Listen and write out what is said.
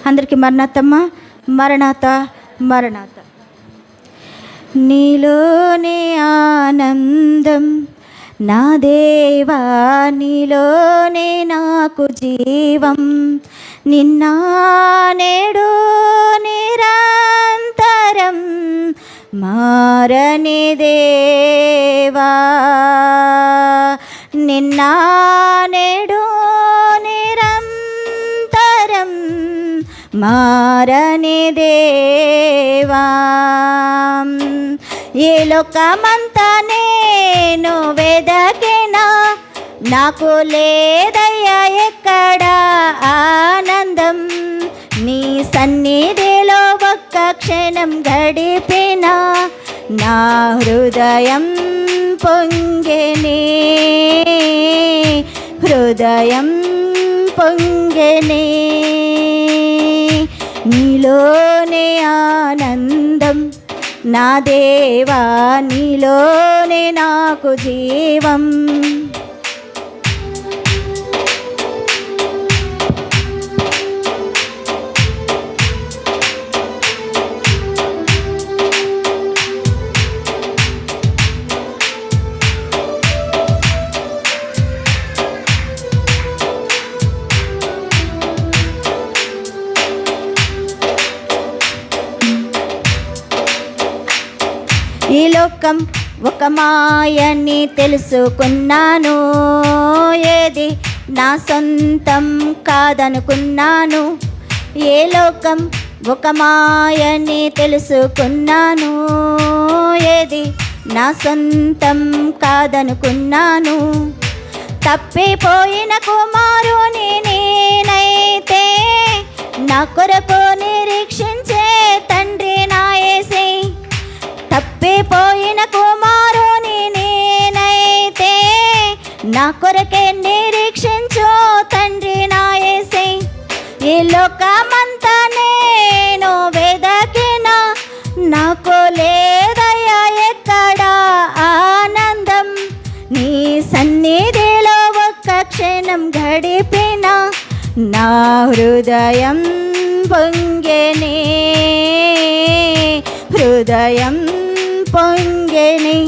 అందరికీ మరణాతమ్మ, మరణాత, మరణాత. నీలోనే ఆనందం నా దేవా, నీలోనే నాకు జీవం, నిన్న నేడు నిరంతరం మారని దేవా, నిన్న నేడు నిరంతరం మారని దేవా. ఈ లోకమంతా నేను వెదకినా నాకు లేదయ్యా ఎక్కడ ఆనందం, నీ సన్నిధిలో ఒక్క క్షణం గడిపిన నా హృదయం పొంగెనే, హృదయం పొంగెనే. నీలోనే ఆనందం నా దేవా, నీలోనే నాకు జీవం. ఈ లోకం ఒక మాయని తెలుసుకున్నాను, ఏది నా సొంతం కాదనుకున్నాను. ఏ లోకం ఒక మాయని తెలుసుకున్నాను, ఏది నా సొంతం కాదనుకున్నాను. తప్పిపోయిన కుమారుని నేనైతే నా కొరకు నిరీక్షించే తండ్రి నా యేసే. తప్పిపోయిన కుమారుని నేనైతే నా కొరకే నిరీక్షించు తండ్రి నా యేసే. ఈ లోకమంతా నేను వెదకిన నాకు లేదయ్యా ఎక్కడ ఆనందం, నీ సన్నిధిలో ఒక్క క్షణం గడిపిన నా హృదయం పొంగెనే, హృదయం పొంగెనే.